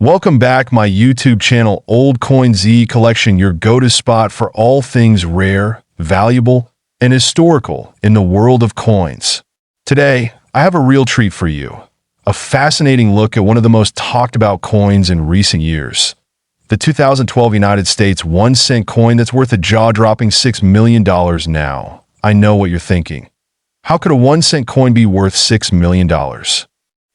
Welcome back, my YouTube channel, Old Coin Z Collection, your go-to spot for all things rare, valuable, and historical in the world of coins. Today, I have a real treat for you. A fascinating look at one of the most talked about coins in recent years. The 2012 United States 1 cent coin that's worth a jaw-dropping $6 million now. I know what you're thinking. How could a 1 cent coin be worth $6 million?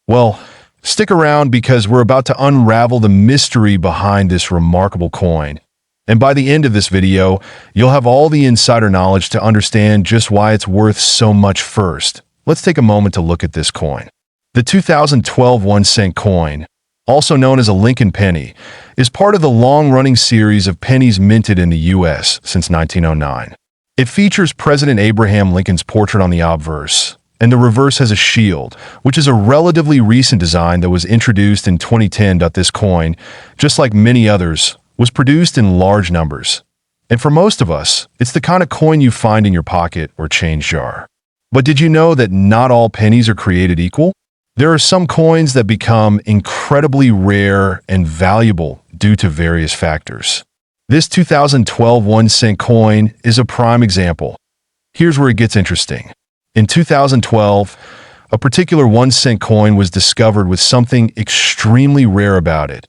Well, stick around because we're about to unravel the mystery behind this remarkable coin. And by the end of this video, you'll have all the insider knowledge to understand just why it's worth so much. First, let's take a moment to look at this coin. The 2012 1 cent coin, also known as a Lincoln penny, is part of the long-running series of pennies minted in the U.S. since 1909. It features President Abraham Lincoln's portrait on the obverse, and the reverse has a shield, which is a relatively recent design that was introduced in 2010. This coin, just like many others, was produced in large numbers. And for most of us, it's the kind of coin you find in your pocket or change jar. But did you know that not all pennies are created equal? There are some coins that become incredibly rare and valuable due to various factors. This 2012 1 cent coin is a prime example. Here's where it gets interesting. In 2012, a particular 1 cent coin was discovered with something extremely rare about it: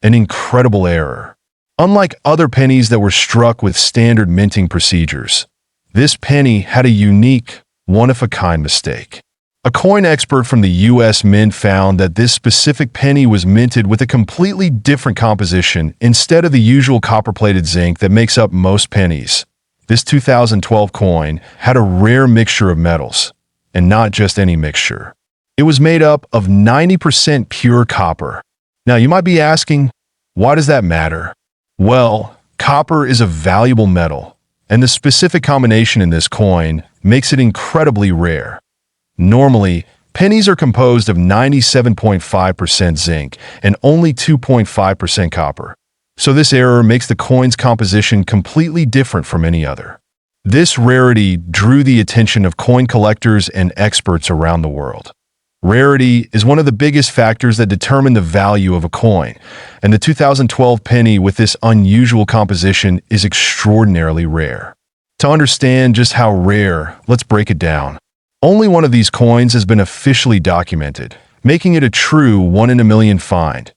an incredible error. Unlike other pennies that were struck with standard minting procedures, this penny had a unique, one-of-a-kind mistake. A coin expert from the U.S. Mint found that this specific penny was minted with a completely different composition instead of the usual copper-plated zinc that makes up most pennies. This 2012 coin had a rare mixture of metals, and not just any mixture. It was made up of 90% pure copper. Now, you might be asking, why does that matter? Well, copper is a valuable metal, and the specific combination in this coin makes it incredibly rare. Normally, pennies are composed of 97.5% zinc and only 2.5% copper. So this error makes the coin's composition completely different from any other. This rarity drew the attention of coin collectors and experts around the world. Rarity is one of the biggest factors that determine the value of a coin, and the 2012 penny with this unusual composition is extraordinarily rare. To understand just how rare, let's break it down. Only one of these coins has been officially documented, making it a true 1 in a million find.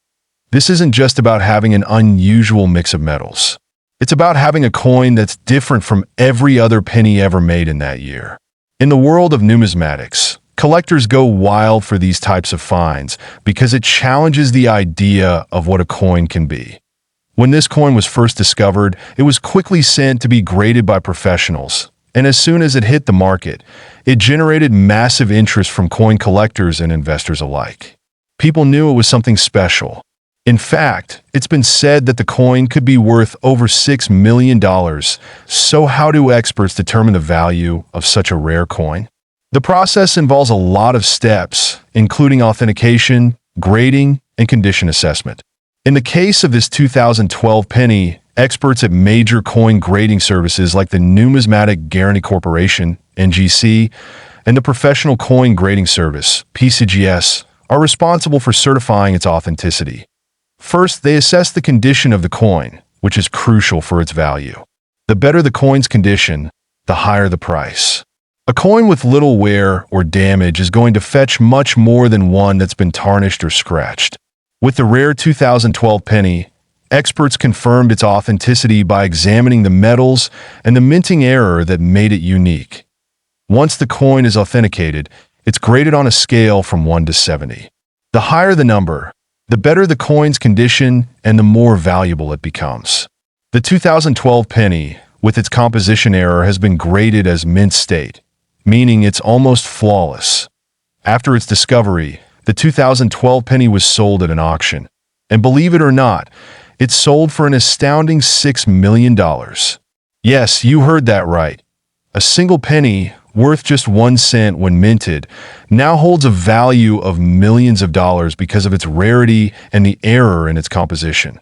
This isn't just about having an unusual mix of metals. It's about having a coin that's different from every other penny ever made in that year. In the world of numismatics, collectors go wild for these types of finds because it challenges the idea of what a coin can be. When this coin was first discovered, it was quickly sent to be graded by professionals. And as soon as it hit the market, it generated massive interest from coin collectors and investors alike. People knew it was something special. In fact, it's been said that the coin could be worth over $6 million. So how do experts determine the value of such a rare coin? The process involves a lot of steps, including authentication, grading, and condition assessment. In the case of this 2012 penny, experts at major coin grading services like the Numismatic Guarantee Corporation, NGC, and the Professional Coin Grading Service, PCGS, are responsible for certifying its authenticity. First, they assess the condition of the coin, which is crucial for its value. The better the coin's condition, the higher the price. A coin with little wear or damage is going to fetch much more than one that's been tarnished or scratched. With the rare 2012 penny, experts confirmed its authenticity by examining the metals and the minting error that made it unique. Once the coin is authenticated, it's graded on a scale from 1 to 70. The higher the number, the better the coin's condition and the more valuable it becomes. The 2012 penny, with its composition error, has been graded as mint state, meaning it's almost flawless. After its discovery, the 2012 penny was sold at an auction. And believe it or not, it sold for an astounding $6 million. Yes, you heard that right. A single penny, worth just 1 cent when minted, now holds a value of millions of dollars because of its rarity and the error in its composition.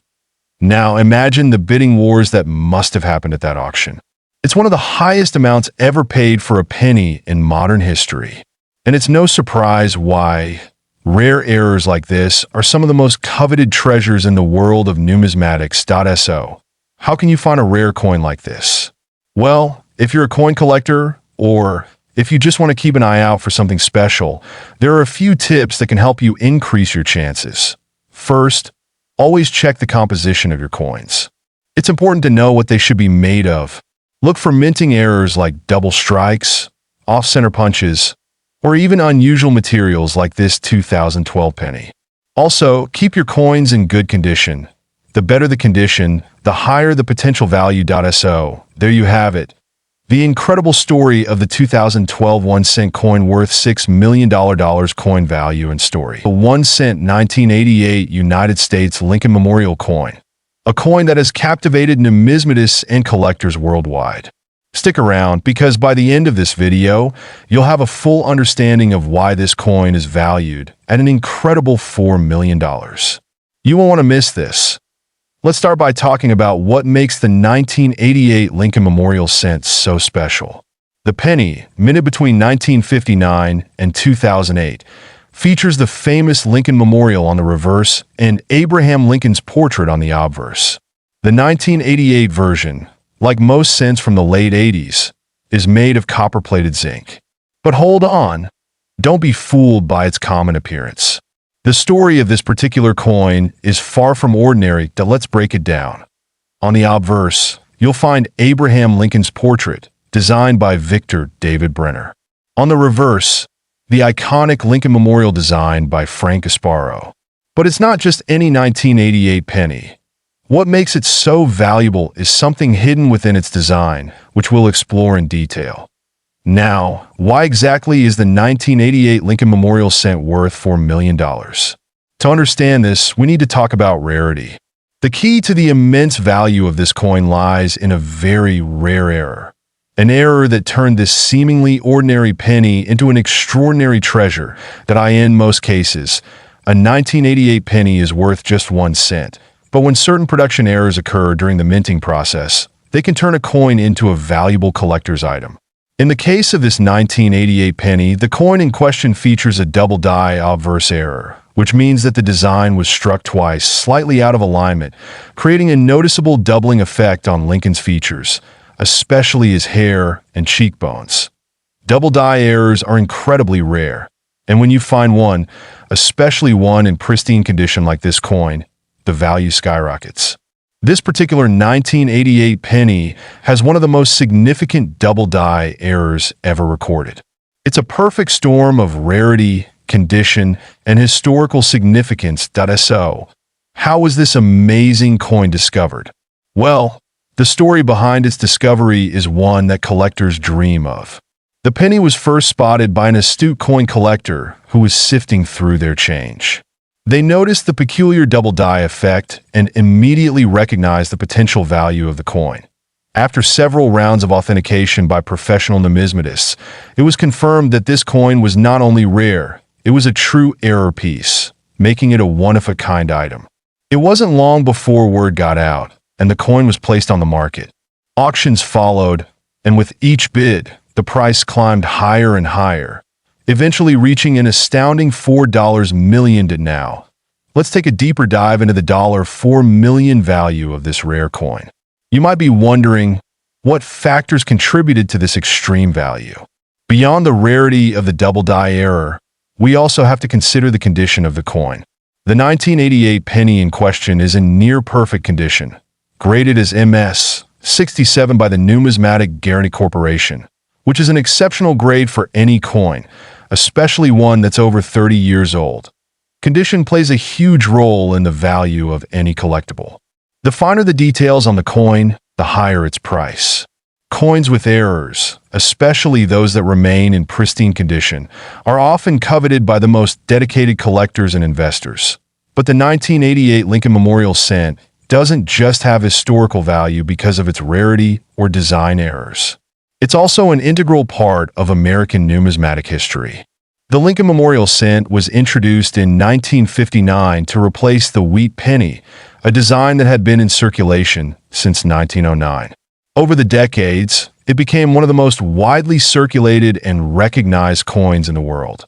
Now imagine the bidding wars that must have happened at that auction. It's one of the highest amounts ever paid for a penny in modern history. And it's no surprise why. Rare errors like this are some of the most coveted treasures in the world of Numismatics.so. How can you find a rare coin like this? Well, if you're a coin collector, or if you just want to keep an eye out for something special, there are a few tips that can help you increase your chances. First, always check the composition of your coins. It's important to know what they should be made of. Look for minting errors like double strikes, off-center punches, or even unusual materials like this 2012 penny. Also, keep your coins in good condition. The better the condition, the higher the potential value.so. There you have it. The incredible story of the 2012 1-cent coin worth $6 million coin value and story. The 1-cent 1988 United States Lincoln Memorial coin. A coin that has captivated numismatists and collectors worldwide. Stick around, because by the end of this video, you'll have a full understanding of why this coin is valued at an incredible $4 million. You won't want to miss this. Let's start by talking about what makes the 1988 Lincoln Memorial cent so special. The penny, minted between 1959 and 2008, features the famous Lincoln Memorial on the reverse and Abraham Lincoln's portrait on the obverse. The 1988 version, like most cents from the late 80s, is made of copper-plated zinc. But hold on, don't be fooled by its common appearance. The story of this particular coin is far from ordinary. Let's break it down. On the obverse, you'll find Abraham Lincoln's portrait, designed by Victor David Brenner. On the reverse, the iconic Lincoln Memorial design by Frank Gasparo. But it's not just any 1988 penny. What makes it so valuable is something hidden within its design, which we'll explore in detail. Now, why exactly is the 1988 Lincoln Memorial cent worth $4 million? To understand this, we need to talk about rarity. The key to the immense value of this coin lies in a very rare error. An error that turned this seemingly ordinary penny into an extraordinary treasure that, in most cases, a 1988 penny is worth just 1 cent. But when certain production errors occur during the minting process, they can turn a coin into a valuable collector's item. In the case of this 1988 penny, the coin in question features a double die obverse error, which means that the design was struck twice, slightly out of alignment, creating a noticeable doubling effect on Lincoln's features, especially his hair and cheekbones. Double die errors are incredibly rare, and when you find one, especially one in pristine condition like this coin, the value skyrockets. This particular 1988 penny has one of the most significant double die errors ever recorded. It's a perfect storm of rarity, condition, and historical significance.so. How was this amazing coin discovered? Well, the story behind its discovery is one that collectors dream of. The penny was first spotted by an astute coin collector who was sifting through their change. They noticed the peculiar double die effect and immediately recognized the potential value of the coin. After several rounds of authentication by professional numismatists, it was confirmed that this coin was not only rare, it was a true error piece, making it a one-of-a-kind item. It wasn't long before word got out, and the coin was placed on the market. Auctions followed, and with each bid, the price climbed higher and higher, eventually reaching an astounding $4 million to now. Let's take a deeper dive into the $4 million value of this rare coin. You might be wondering, what factors contributed to this extreme value? Beyond the rarity of the double die error, we also have to consider the condition of the coin. The 1988 penny in question is in near-perfect condition, graded as MS 67 by the Numismatic Guarantee Corporation, which is an exceptional grade for any coin, especially one that's over 30 years old. Condition plays a huge role in the value of any collectible. The finer the details on the coin, the higher its price. Coins with errors, especially those that remain in pristine condition, are often coveted by the most dedicated collectors and investors. But the 1988 Lincoln Memorial cent doesn't just have historical value because of its rarity or design errors. It's also an integral part of American numismatic history. The Lincoln Memorial cent was introduced in 1959 to replace the wheat penny, a design that had been in circulation since 1909. Over the decades, it became one of the most widely circulated and recognized coins in the world.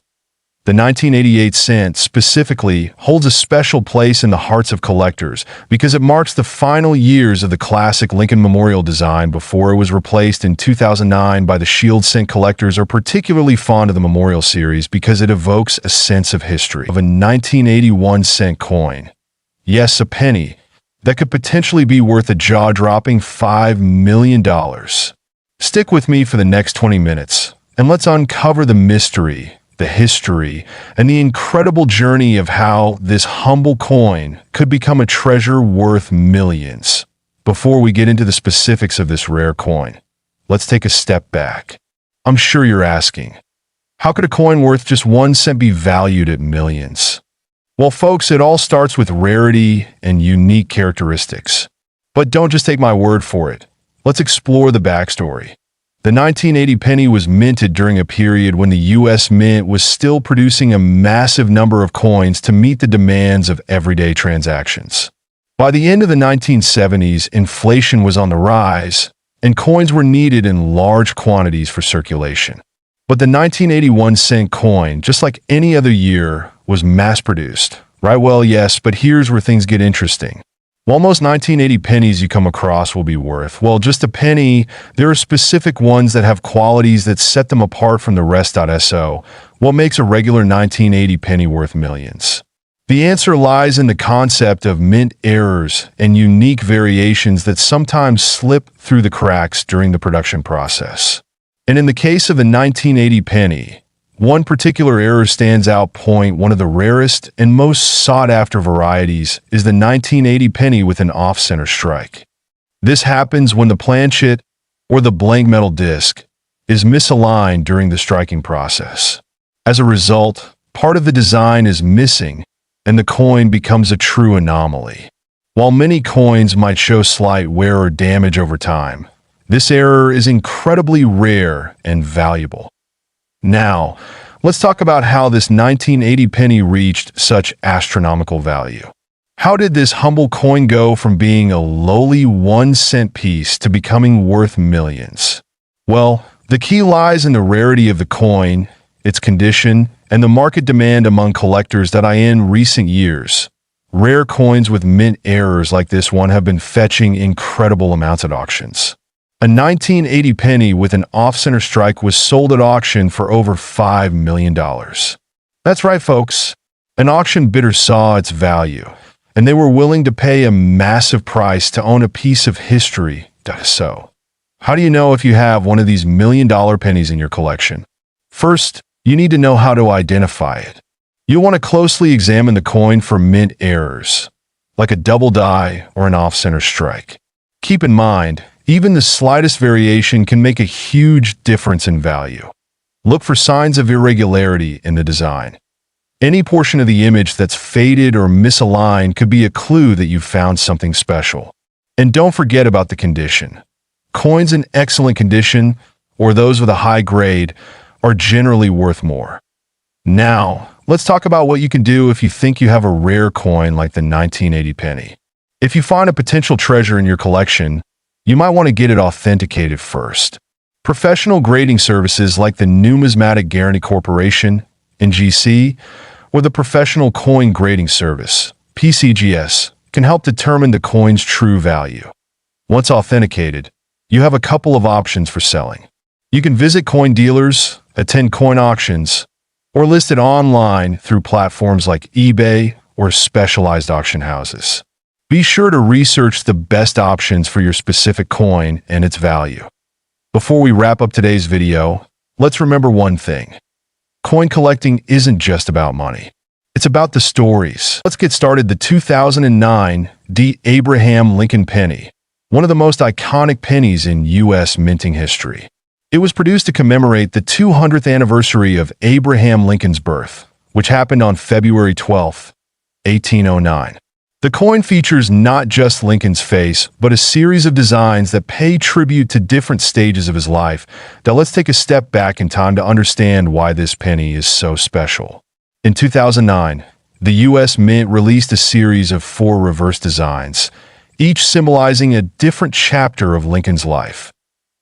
The 1988 cent specifically holds a special place in the hearts of collectors because it marks the final years of the classic Lincoln Memorial design before it was replaced in 2009 by the Shield cent. Collectors are particularly fond of the Memorial series because it evokes a sense of history of a 1981 cent coin. Yes, a penny that could potentially be worth a jaw-dropping $5 million. Stick with me for the next 20 minutes, and let's uncover the mystery, the history, and the incredible journey of how this humble coin could become a treasure worth millions. Before we get into the specifics of this rare coin, let's take a step back. I'm sure you're asking, how could a coin worth just 1 cent be valued at millions? Well, folks, it all starts with rarity and unique characteristics. But don't just take my word for it. Let's explore the backstory. The 1980 penny was minted during a period when the U.S. Mint was still producing a massive number of coins to meet the demands of everyday transactions. By the end of the 1970s, inflation was on the rise, and coins were needed in large quantities for circulation. But the 1981 cent coin, just like any other year, was mass-produced. Right, well, yes, but here's where things get interesting. While most 1980 pennies you come across will be worth, well, just a penny, there are specific ones that have qualities that set them apart from the rest. So, what makes a regular 1980 penny worth millions? The answer lies in the concept of mint errors and unique variations that sometimes slip through the cracks during the production process. And in the case of the 1980 penny, one particular error stands out. One of the rarest and most sought-after varieties is the 1980 penny with an off-center strike. This happens when the planchet, or the blank metal disc, is misaligned during the striking process. As a result, part of the design is missing, and the coin becomes a true anomaly. While many coins might show slight wear or damage over time, this error is incredibly rare and valuable. Now, let's talk about how this 1980 penny reached such astronomical value. How did this humble coin go from being a lowly 1 cent piece to becoming worth millions? Well, the key lies in the rarity of the coin, its condition, and the market demand among collectors that in recent years. Rare coins with mint errors like this one have been fetching incredible amounts at auctions. A 1980 penny with an off-center strike was sold at auction for over $5 million. That's right, folks. An auction bidder saw its value, and they were willing to pay a massive price to own a piece of history. So, how do you know if you have one of these million-dollar pennies in your collection? First, you need to know how to identify it. You'll want to closely examine the coin for mint errors, like a double die or an off-center strike. Keep in mind, even the slightest variation can make a huge difference in value. Look for signs of irregularity in the design. Any portion of the image that's faded or misaligned could be a clue that you've found something special. And don't forget about the condition. Coins in excellent condition, or those with a high grade, are generally worth more. Now, let's talk about what you can do if you think you have a rare coin like the 1980 penny. If you find a potential treasure in your collection, you might want to get it authenticated first. Professional grading services like the Numismatic Guarantee Corporation, NGC, or the Professional Coin Grading Service, PCGS, can help determine the coin's true value. Once authenticated, you have a couple of options for selling. You can visit coin dealers, attend coin auctions, or list it online through platforms like eBay or specialized auction houses. Be sure to research the best options for your specific coin and its value. Before we wrap up today's video, let's remember one thing. Coin collecting isn't just about money. It's about the stories. Let's get started. The 2009 D. Abraham Lincoln penny, one of the most iconic pennies in U.S. minting history. It was produced to commemorate the 200th anniversary of Abraham Lincoln's birth, which happened on February 12, 1809. The coin features not just Lincoln's face, but a series of designs that pay tribute to different stages of his life. Now let's take a step back in time to understand why this penny is so special. In 2009, the U.S. Mint released a series of 4 reverse designs, each symbolizing a different chapter of Lincoln's life.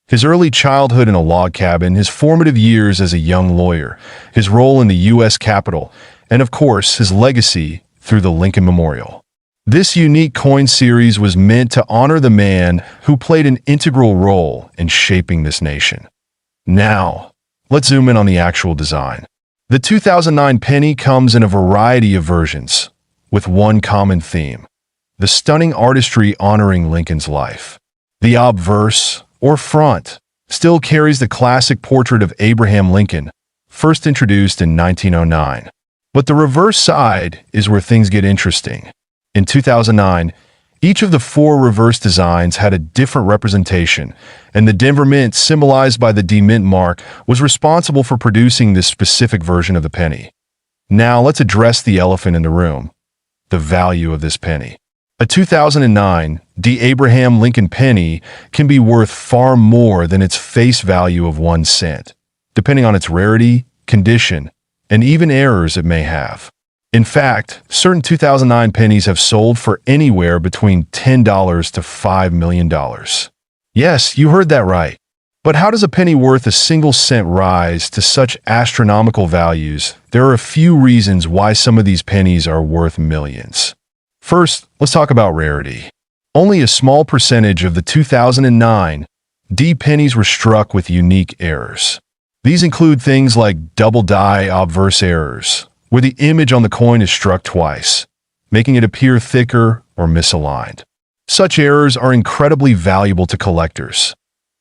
His early childhood in a log cabin, his formative years as a young lawyer, his role in the U.S. Capitol, and of course, his legacy through the Lincoln Memorial. This unique coin series was meant to honor the man who played an integral role in shaping this nation. Now, let's zoom in on the actual design. The 2009 penny comes in a variety of versions, with one common theme: the stunning artistry honoring Lincoln's life. The obverse, or front, still carries the classic portrait of Abraham Lincoln, first introduced in 1909. But the reverse side is where things get interesting. In 2009, each of the four reverse designs had a different representation, and the Denver Mint, symbolized by the D Mint mark, was responsible for producing this specific version of the penny. Now let's address the elephant in the room: the value of this penny. A 2009 D. Abraham Lincoln penny can be worth far more than its face value of 1 cent, depending on its rarity, condition, and even errors it may have. In fact, certain 2009 pennies have sold for anywhere between $10 to $5 million. Yes, you heard that right. But how does a penny worth a single cent rise to such astronomical values? There are a few reasons why some of these pennies are worth millions. First, let's talk about rarity. Only a small percentage of the 2009 D pennies were struck with unique errors. These include things like double die obverse errors, where the image on the coin is struck twice, making it appear thicker or misaligned. Such errors are incredibly valuable to collectors.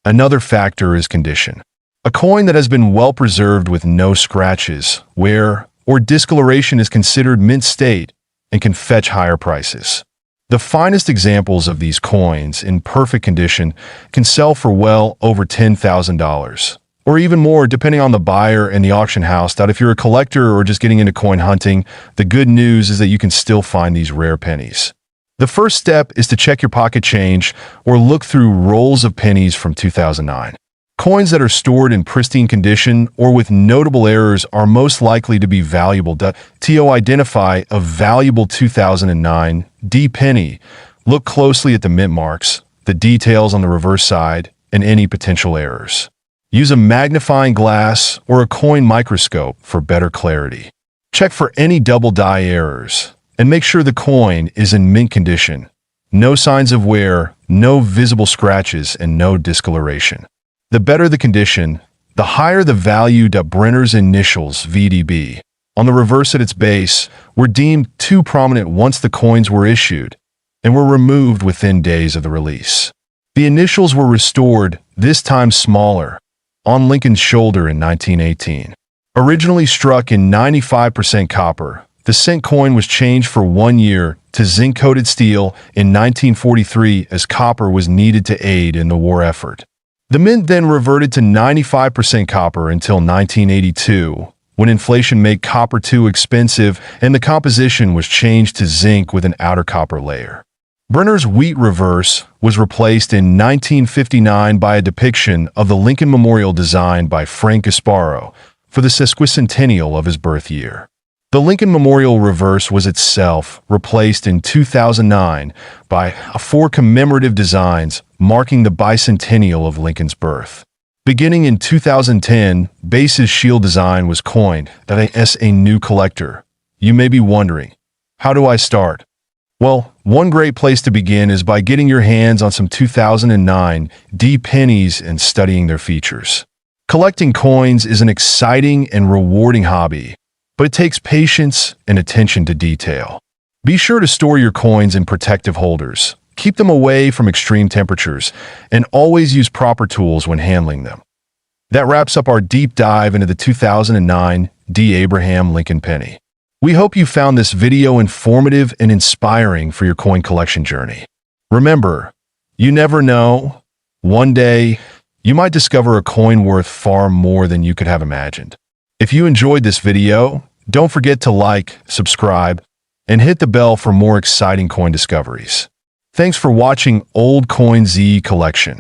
Another factor is condition. A coin that has been well preserved with no scratches, wear, or discoloration is considered mint state and can fetch higher prices. The finest examples of these coins in perfect condition can sell for well over $10,000. Or even more, depending on the buyer and the auction house. That if you're a collector or just getting into coin hunting, the good news is that you can still find these rare pennies. The first step is to check your pocket change or look through rolls of pennies from 2009. Coins that are stored in pristine condition or with notable errors are most likely to be valuable. To identify a valuable 2009 D penny, look closely at the mint marks, the details on the reverse side, and any potential errors. Use a magnifying glass or a coin microscope for better clarity. Check for any double die errors, and make sure the coin is in mint condition. No signs of wear, no visible scratches, and no discoloration. The better the condition, the higher the value. Brenner's initials, VDB, on the reverse at its base, were deemed too prominent once the coins were issued, and were removed within days of the release. The initials were restored, this time smaller, on Lincoln's shoulder in 1918. Originally struck in 95% copper, the cent coin was changed for 1 year to zinc-coated steel in 1943 as copper was needed to aid in the war effort. The mint then reverted to 95% copper until 1982, when inflation made copper too expensive and the composition was changed to zinc with an outer copper layer. Brenner's wheat reverse was replaced in 1959 by a depiction of the Lincoln Memorial designed by Frank Gasparo for the sesquicentennial of his birth year. The Lincoln Memorial reverse was itself replaced in 2009 by four commemorative designs marking the bicentennial of Lincoln's birth. Beginning in 2010, Base's shield design was coined as a new collector. You may be wondering, how do I start? Well, one great place to begin is by getting your hands on some 2009 D pennies and studying their features. Collecting coins is an exciting and rewarding hobby, but it takes patience and attention to detail. Be sure to store your coins in protective holders, keep them away from extreme temperatures, and always use proper tools when handling them. That wraps up our deep dive into the 2009 D. Abraham Lincoln penny. We hope you found this video informative and inspiring for your coin collection journey. Remember, you never know. One day, you might discover a coin worth far more than you could have imagined. If you enjoyed this video, don't forget to like, subscribe, and hit the bell for more exciting coin discoveries. Thanks for watching Old Coin Z Collection.